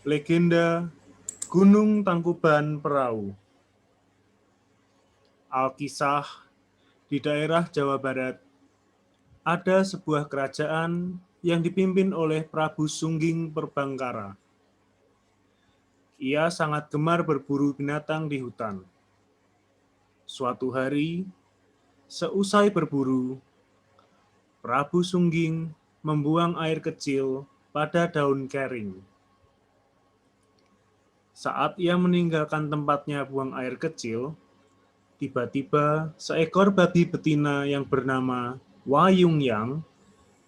Legenda Gunung Tangkuban Perahu. Alkisah, di daerah Jawa Barat, ada sebuah kerajaan yang dipimpin oleh Prabu Sungging Perbangkara. Ia sangat gemar berburu binatang di hutan. Suatu hari, seusai berburu, Prabu Sungging membuang air kecil pada daun kering. Saat ia meninggalkan tempatnya buang air kecil, tiba-tiba seekor babi betina yang bernama Wayungyang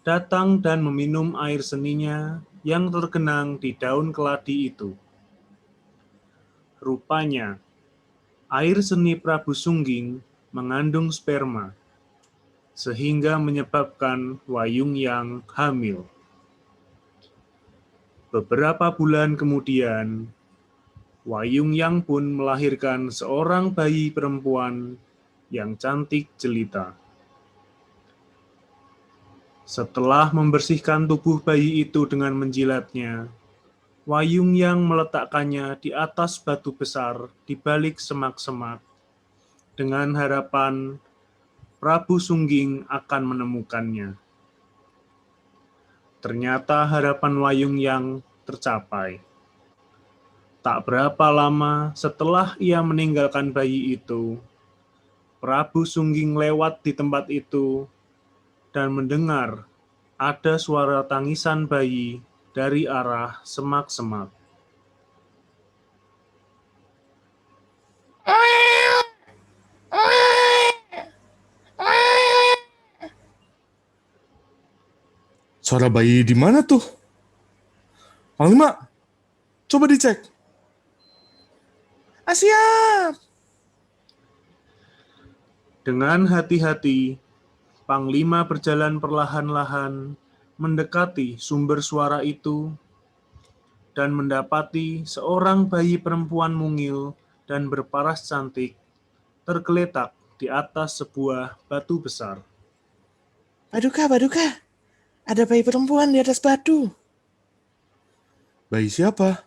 datang dan meminum air seninya yang tergenang di daun keladi itu. Rupanya, air seni Prabu Sungging mengandung sperma, sehingga menyebabkan Wayungyang hamil. Beberapa bulan kemudian, Wayungyang pun melahirkan seorang bayi perempuan yang cantik jelita. Setelah membersihkan tubuh bayi itu dengan menjilatnya, Wayungyang meletakkannya di atas batu besar di balik semak-semak, dengan harapan Prabu Sungging akan menemukannya. Ternyata harapan Wayungyang tercapai. Tak berapa lama setelah ia meninggalkan bayi itu, Prabu Sungging lewat di tempat itu dan mendengar ada suara tangisan bayi dari arah semak-semak. Suara bayi di mana tuh? Panglima, coba dicek. Siap. Dengan hati-hati, Panglima berjalan perlahan-lahan mendekati sumber suara itu dan mendapati seorang bayi perempuan mungil dan berparas cantik tergeletak di atas sebuah batu besar. Paduka, ada bayi perempuan di atas batu. Bayi siapa?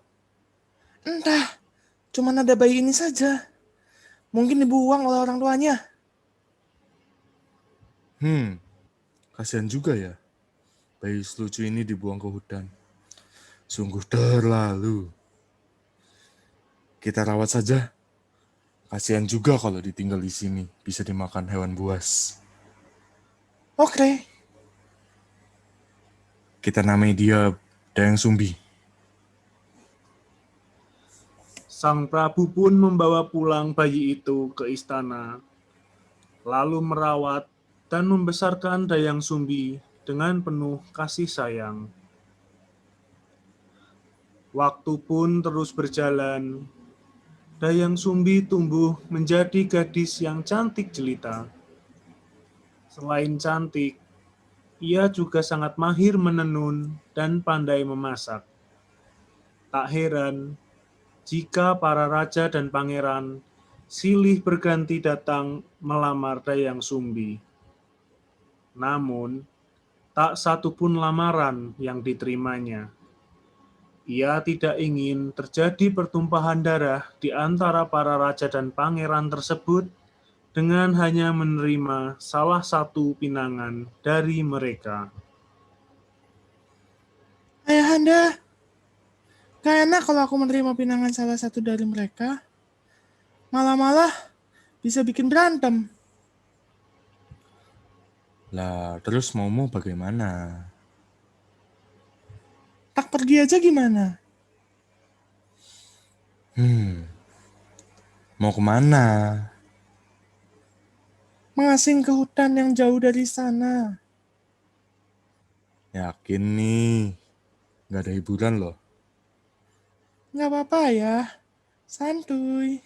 Entah, cuman ada bayi ini saja. Mungkin dibuang oleh orang tuanya. Kasihan juga ya. Bayi selucu ini dibuang ke hutan. Sungguh terlalu. Kita rawat saja. Kasihan juga kalau ditinggal di sini. Bisa dimakan hewan buas. Oke. Kita namai dia Dayang Sumbi. Sang Prabu pun membawa pulang bayi itu ke istana, lalu merawat dan membesarkan Dayang Sumbi dengan penuh kasih sayang. Waktu pun terus berjalan. Dayang Sumbi tumbuh menjadi gadis yang cantik jelita. Selain cantik, ia juga sangat mahir menenun dan pandai memasak. Tak heran jika para raja dan pangeran silih berganti datang melamar Dayang Sumbi. Namun, tak satu pun lamaran yang diterimanya. Ia tidak ingin terjadi pertumpahan darah di antara para raja dan pangeran tersebut dengan hanya menerima salah satu pinangan dari mereka. Ayahanda, gak enak kalau aku menerima pinangan salah satu dari mereka. Malah-malah bisa bikin berantem. Lah, terus maumu bagaimana? Tak pergi aja gimana? Mau kemana? Mengasing ke hutan yang jauh dari sana. Yakin nih. Gak ada hiburan loh. Gak apa-apa ya. Santuy.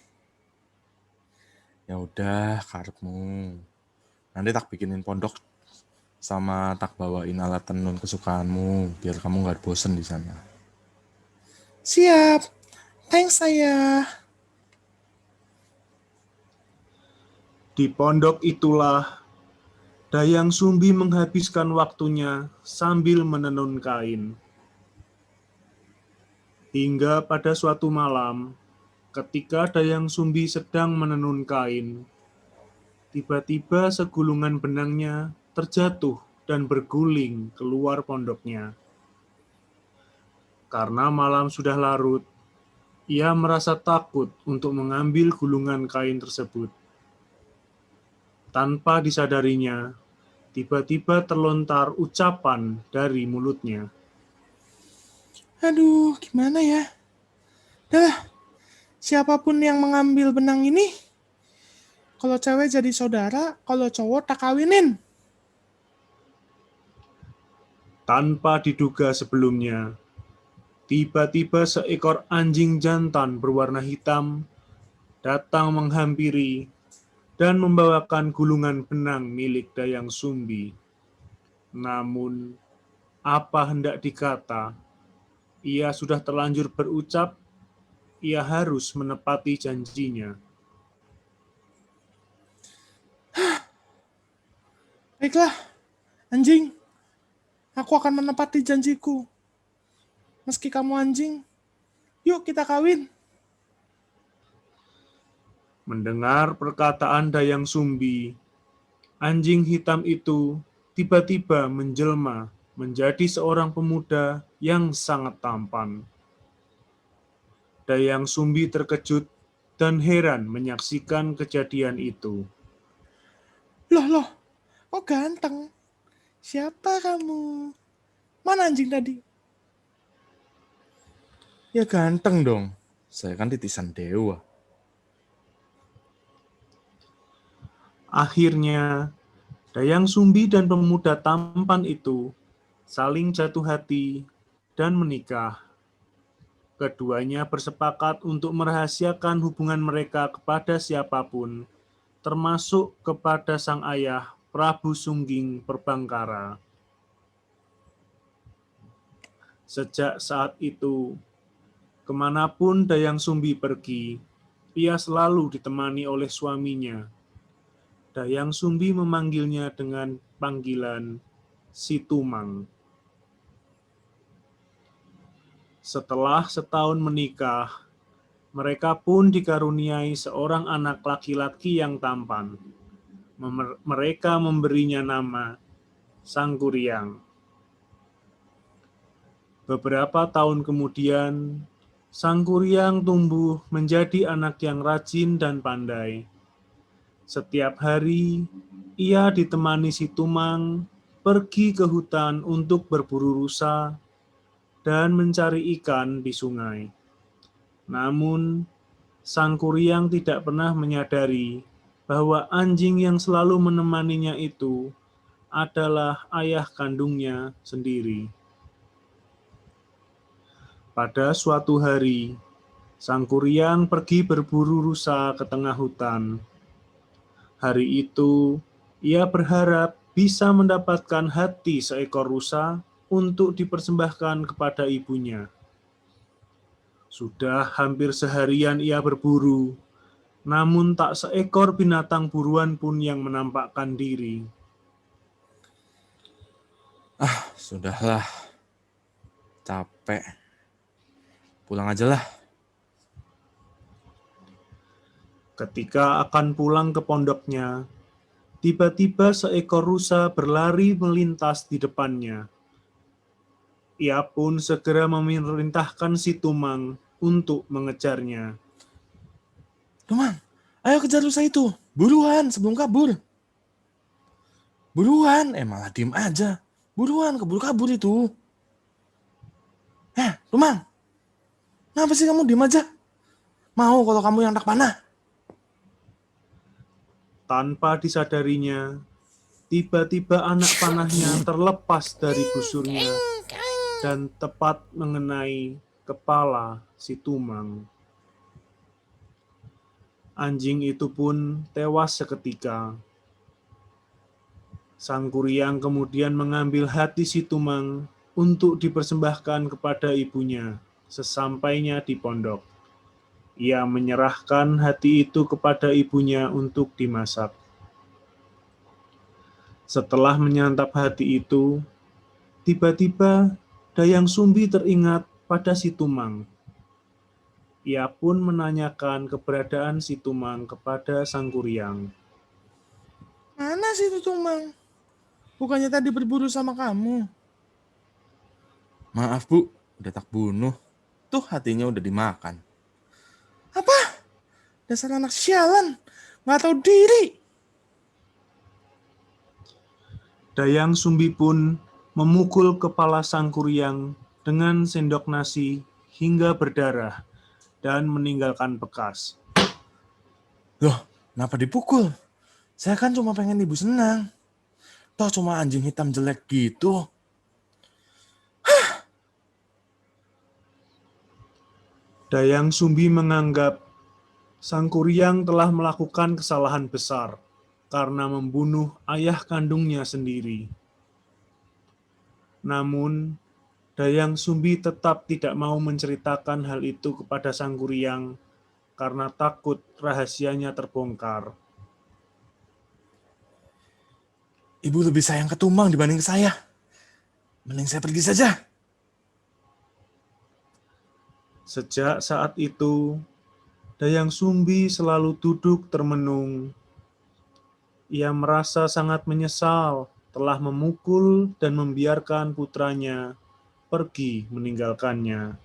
Ya udah, karepmu. Nanti tak bikinin pondok sama tak bawain alat tenun kesukaanmu biar kamu nggak bosen di sana. Siap. Thanks, Ayah. Di pondok itulah Dayang Sumbi menghabiskan waktunya sambil menenun kain. Hingga pada suatu malam, ketika Dayang Sumbi sedang menenun kain, tiba-tiba segulungan benangnya terjatuh dan berguling keluar pondoknya. Karena malam sudah larut, ia merasa takut untuk mengambil gulungan kain tersebut. Tanpa disadarinya, tiba-tiba terlontar ucapan dari mulutnya. Aduh, gimana ya? Dah, siapapun yang mengambil benang ini, kalau cewek jadi saudara, kalau cowok tak kawinin. Tanpa diduga sebelumnya, tiba-tiba seekor anjing jantan berwarna hitam datang menghampiri dan membawakan gulungan benang milik Dayang Sumbi. Namun, apa hendak dikata, ia sudah terlanjur berucap, ia harus menepati janjinya. Baiklah, anjing. Aku akan menepati janjiku. Meski kamu anjing, yuk kita kawin. Mendengar perkataan Dayang Sumbi, anjing hitam itu tiba-tiba menjelma menjadi seorang pemuda yang sangat tampan. Dayang Sumbi terkejut dan heran menyaksikan kejadian itu. Loh, kok ganteng? Siapa kamu? Mana anjing tadi? Ya ganteng dong. Saya kan titisan dewa. Akhirnya, Dayang Sumbi dan pemuda tampan itu saling jatuh hati dan menikah. Keduanya bersepakat untuk merahasiakan hubungan mereka kepada siapapun, termasuk kepada sang ayah Prabu Sungging Perbangkara. Sejak saat itu, kemanapun Dayang Sumbi pergi, ia selalu ditemani oleh suaminya. Dayang Sumbi memanggilnya dengan panggilan Situmang. Setelah setahun menikah, mereka pun dikaruniai seorang anak laki-laki yang tampan. Mereka memberinya nama Sangkuriang. Beberapa tahun kemudian, Sangkuriang tumbuh menjadi anak yang rajin dan pandai. Setiap hari, ia ditemani Situmang pergi ke hutan untuk berburu rusa dan mencari ikan di sungai. Namun, Sangkuriang tidak pernah menyadari bahwa anjing yang selalu menemaninya itu adalah ayah kandungnya sendiri. Pada suatu hari, Sangkuriang pergi berburu rusa ke tengah hutan. Hari itu, ia berharap bisa mendapatkan hati seekor rusa untuk dipersembahkan kepada ibunya. Sudah hampir seharian ia berburu, namun tak seekor binatang buruan pun yang menampakkan diri. Sudahlah. Capek. Pulang aja lah. Ketika akan pulang ke pondoknya, tiba-tiba seekor rusa berlari melintas di depannya. Ia pun segera memerintahkan Situmang untuk mengejarnya. Tumang, ayo kejar rusa itu. Buruan sebelum kabur. Buruan, malah diem aja. Buruan, keburu kabur itu. Tumang, kenapa sih kamu diem aja? Mau kalau kamu yang tak panah. Tanpa disadarinya, tiba-tiba anak panahnya terlepas dari busurnya dan tepat mengenai kepala Situmang. Anjing itu pun tewas seketika. Sang Kuryang kemudian mengambil hati si Tumang untuk dipersembahkan kepada ibunya sesampainya di pondok. Ia menyerahkan hati itu kepada ibunya untuk dimasak. Setelah menyantap hati itu, tiba-tiba Dayang Sumbi teringat pada si Tumang. Ia pun menanyakan keberadaan si Tumang kepada Sang Kuryang. Mana sih itu Tumang? Bukannya tadi berburu sama kamu? Maaf Bu, udah tak bunuh. Tuh hatinya udah dimakan. Apa? Dasar anak sialan. Nggak tahu diri. Dayang Sumbi pun memukul kepala Sang Kuryang dengan sendok nasi hingga berdarah dan meninggalkan bekas. Loh, kenapa dipukul? Saya kan cuma pengen ibu senang. Toh cuma anjing hitam jelek gitu. Dayang Sumbi menganggap Sang Kuryang telah melakukan kesalahan besar karena membunuh ayah kandungnya sendiri. Namun, Dayang Sumbi tetap tidak mau menceritakan hal itu kepada Sang Kuryang karena takut rahasianya terbongkar. Ibu lebih sayang ke Tumang dibanding ke saya. Mending saya pergi saja. Sejak saat itu, Dayang Sumbi selalu duduk termenung. Ia merasa sangat menyesal telah memukul dan membiarkan putranya pergi meninggalkannya.